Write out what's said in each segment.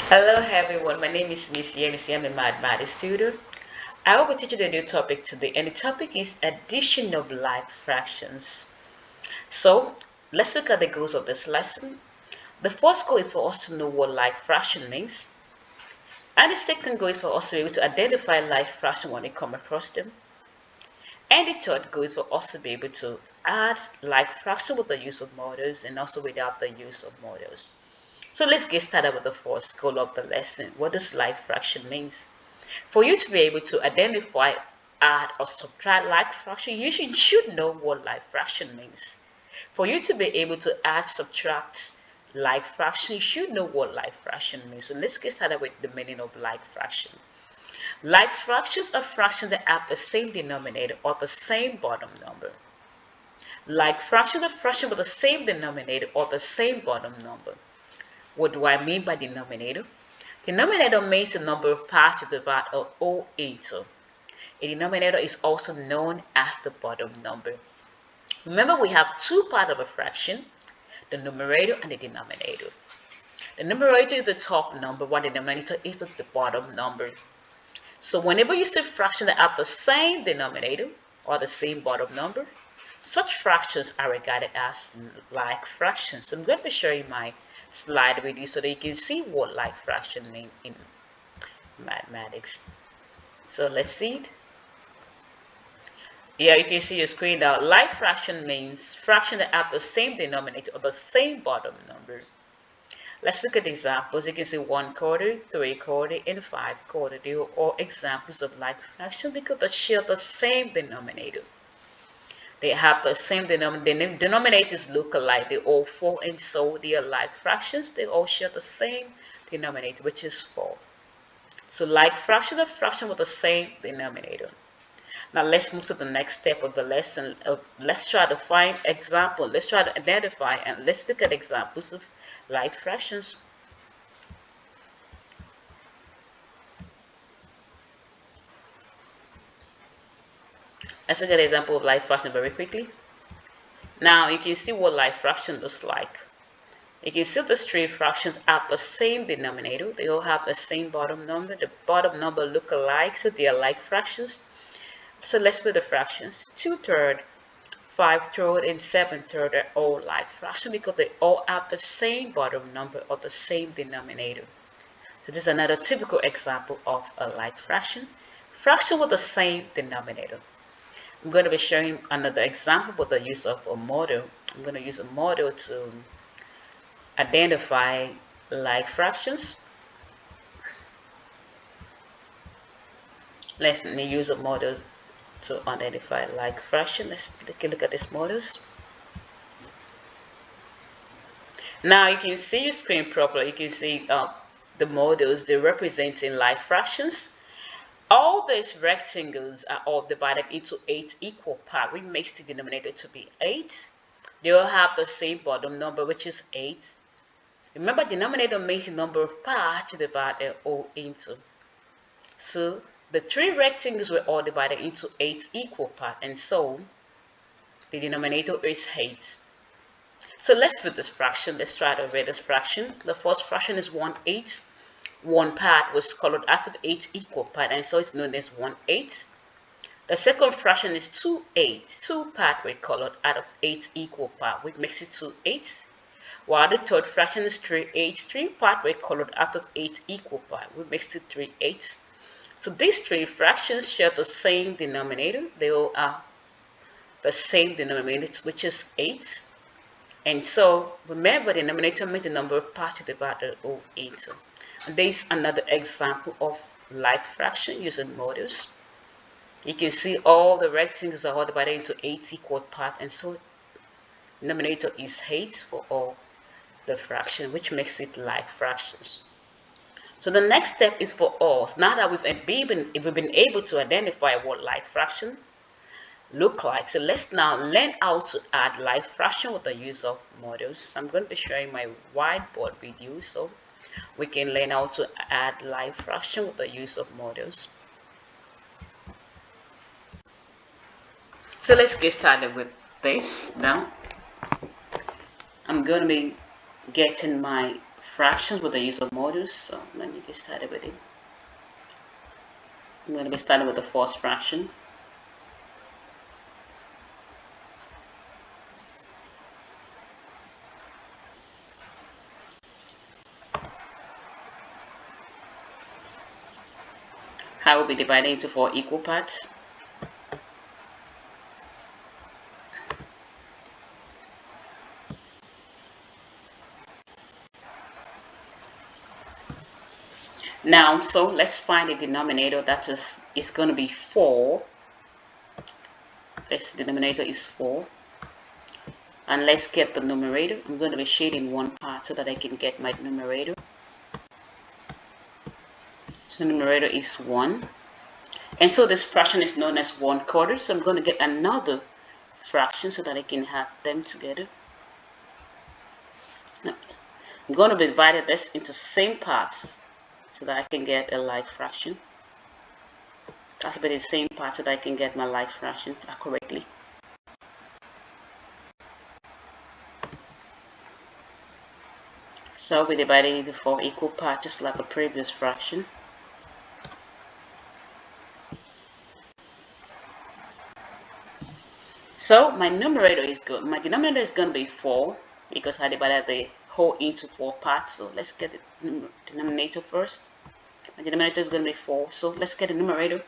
Hello everyone, my name is Miss Yemisi. I'm a mathematics student. I will be teaching a new topic today, and the topic is addition of like fractions. So let's look at the goals of this lesson. The first goal is for us to know what like fraction means, and the second goal is for us to be able to identify like fraction when we come across them. And the third goal is for us to be able to add like fraction with the use of models and also without the use of models. So let's get started with the first goal of the lesson. What does like fraction means? For you to be able to identify, add, or subtract like fraction, you should know what like fraction means. For you to be able to add, subtract like fraction, you should know what like fraction means. So let's get started with the meaning of like fraction. Like fractions are fractions that have the same denominator or the same bottom number. Like fractions are fractions with the same denominator or the same bottom number. What do I mean by denominator? Denominator means the number of parts to divide a whole into. A denominator is also known as the bottom number. Remember, we have two parts of a fraction, the numerator and the denominator. The numerator is the top number, while the denominator is the bottom number. So whenever you see fractions that have the same denominator or the same bottom number, such fractions are regarded as like fractions. So I'm going to be sharing my slide with you so that you can see what like fraction mean in mathematics. So let's see it. Here you can see your screen now. Like fraction means fraction that have the same denominator or the same bottom number. Let's look at examples. You can see 1/4, 3/4, and 5/4. They are all examples of like fraction because they share the same denominator. They have the same denominator. The denominators look alike. They all 4, and so they are like fractions. They all share the same denominator, which is 4. So like fraction of fraction with the same denominator. Now let's move to the next step of the lesson. Let's try to find example. Let's try to identify and let's look at examples of like fractions. Let's look at an example of like fraction very quickly. Now you can see what like fraction looks like. You can see the three fractions have the same denominator. They all have the same bottom number. The bottom number look alike, so they are like fractions. So let's put the fractions. 2/3, 5/3, and 7/3 are all like fractions because they all have the same bottom number or the same denominator. So this is another typical example of a like fraction. Fraction with the same denominator. I'm going to be showing another example with the use of a model. I'm going to use a model to identify like fractions. Let me use a model to identify like fraction. Let's take a look at these models. Now you can see your screen properly. You can see the models. They're representing like fractions. All these rectangles are all divided into 8 equal parts, which makes the denominator to be 8. They all have the same bottom number, which is 8. Remember, denominator makes the number of parts to divide it all into. So the three rectangles were all divided into 8 equal parts, and so the denominator is 8. So let's put this fraction. Let's try to read this fraction. The first fraction is 1/8. One part was colored out of 8 equal parts, and so it's known as 1/8. The second fraction is 2/8. Two parts were colored out of 8 equal parts, which makes it 2/8. While the third fraction is 3/8. Three parts were colored out of 8 equal parts, which makes it 3/8. So these three fractions share the same denominator. They all are the same denominator, which is 8. And so remember, the denominator makes the number of parts divided all into. And this is another example of like fraction using models. You can see all the rectangles are all divided into 8 equal parts, and so denominator is 8 for all the fraction, which makes it like fractions. So the next step is for us. Now that we've been able to identify what like fraction look like, so let's now learn how to add like fraction with the use of models. So I'm going to be sharing my whiteboard with you so we can learn how to add like fraction with the use of models. So let's get started with this now. I'm going to be getting my fractions with the use of modules. So let me get started with it. I'm going to be starting with the first fraction. I will be dividing into 4 equal parts. Now, so let's find the denominator. That is going to be 4. This denominator is 4. And let's get the numerator. I'm going to be shading one part so that I can get my numerator. So numerator is 1. And so this fraction is known as 1/4. So I'm going to get another fraction so that I can have them together. Now, I'm going to divide this into same parts so that I can get a like fraction. That's a bit the same part so that I can get my like fraction accurately. So we divided it into 4 equal parts just like the previous fraction. So my numerator is good. My denominator is going to be 4 because I divided the whole into 4 parts. So let's get the denominator first. My denominator is going to be 4. So let's get the numerator.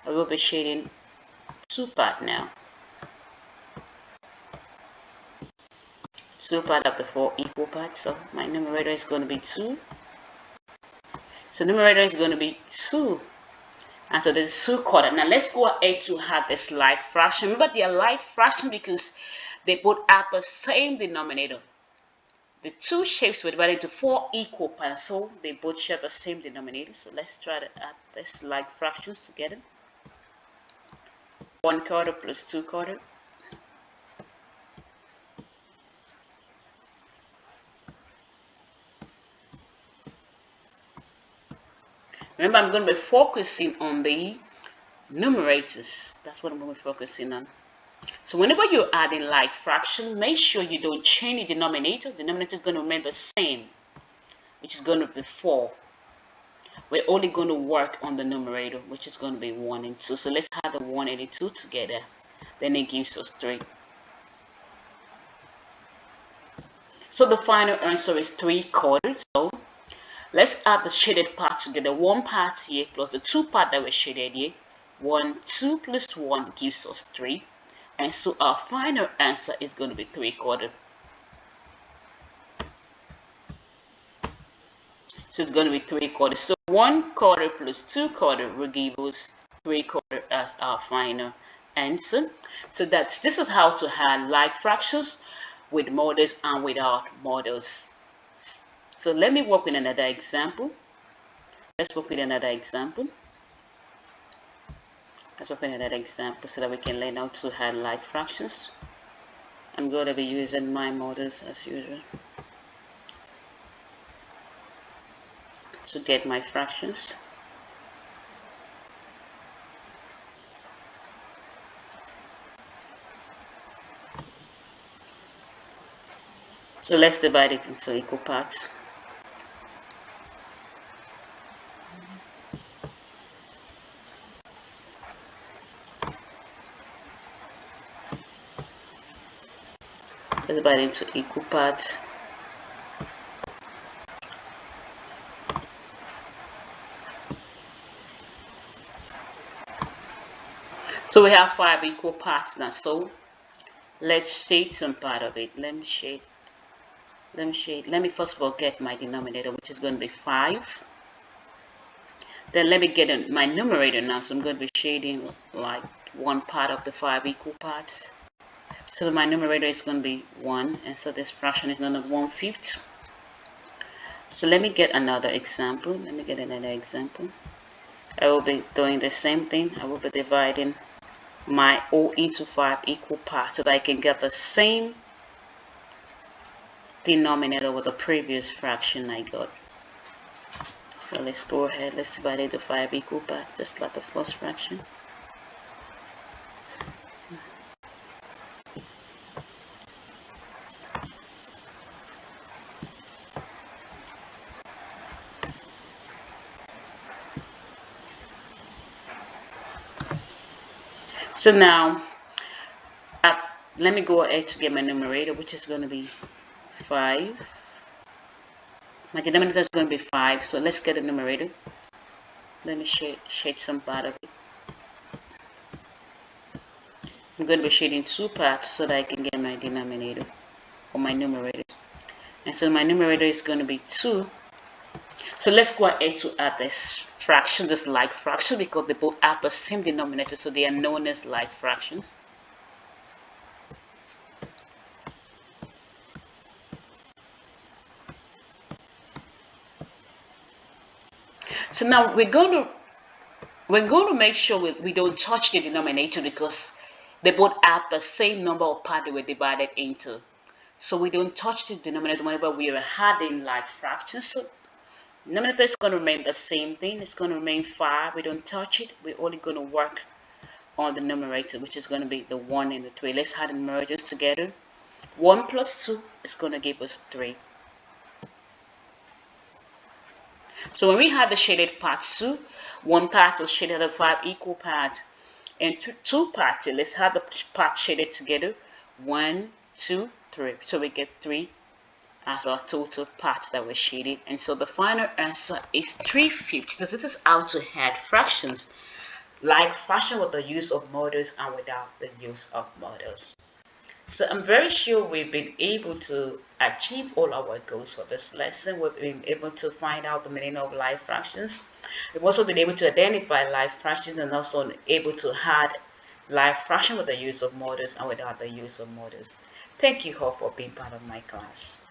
I will be shading 2 parts now. 2 parts of the 4 equal parts. So my numerator is going to be 2. So numerator is going to be 2. And so there's 2/4. Now let's go ahead to have this like fraction. Remember they are like fraction because they both have the same denominator. The two shapes were divided into 4 equal parts, so they both share the same denominator. So let's try to add this like fractions together. 1/4 plus 2/4. Remember, I'm going to be focusing on the numerators. That's what I'm going to be focusing on. So whenever you're adding like fraction, make sure you don't change the denominator. The denominator is going to remain the same, which is going to be 4. We're only going to work on the numerator, which is going to be 1 and 2. So let's add the 1 and the 2 together. Then it gives us 3. So the final answer is 3/4. So let's add the shaded part together. 1 part here plus the 2 part that were shaded here. 1, 2 plus 1 gives us 3. And so our final answer is going to be 3/4. So it's going to be 3/4. So 1/4 plus 2/4 will give us 3/4 as our final answer. So this is how to add like fractions with models and without models. So let me work with another example. Let's work with another example. Let's work with another example so that we can learn how to add like fractions. I'm going to be using my models as usual to get my fractions. So let's divide it into equal parts. Let's divide it into equal parts. So we have 5 equal parts now. So let's shade some part of it. Let me shade. Let me first of all get my denominator, which is going to be 5. Then let me get my numerator now. So I'm going to be shading like 1 part of the 5 equal parts. So my numerator is going to be 1, and so this fraction is going to be 1/5. So let me get another example. I will be doing the same thing. I will be dividing my O into 5 equal parts so that I can get the same denominator with the previous fraction I got. So let's go ahead, let's divide it into 5 equal parts, just like the first fraction. So now, uh, let me go ahead to get my numerator, which is going to be 5. My denominator is going to be 5. So let's get the numerator. Let me shade some part of it. I'm going to be shading 2 parts so that I can get my denominator or my numerator. And so my numerator is going to be 2. So let's go ahead to add this fraction, this like fraction, because they both have the same denominator, so they are known as like fractions. So now we're going to make sure we don't touch the denominator, because they both have the same number of parts they were divided into. So we don't touch the denominator whenever we are adding like fractions. So denominator is going to remain the same thing. It's going to remain 5. We don't touch it. We're only going to work on the numerator, which is going to be the 1 and the 3. Let's add the numerators together. 1 plus 2 is going to give us 3. So when we have the shaded parts 2, 1 part will shaded of 5 equal parts, and 2 parts. Let's have the parts shaded together. 1, 2, 3. So we get 3 as our total parts that were shaded. And so the final answer is 3/5. So this is how to add fractions, like fraction with the use of models and without the use of models. So I'm very sure we've been able to achieve all our goals for this lesson. We've been able to find out the meaning of life fractions. We've also been able to identify life fractions and also able to add life fraction with the use of models and without the use of models. Thank you all for being part of my class.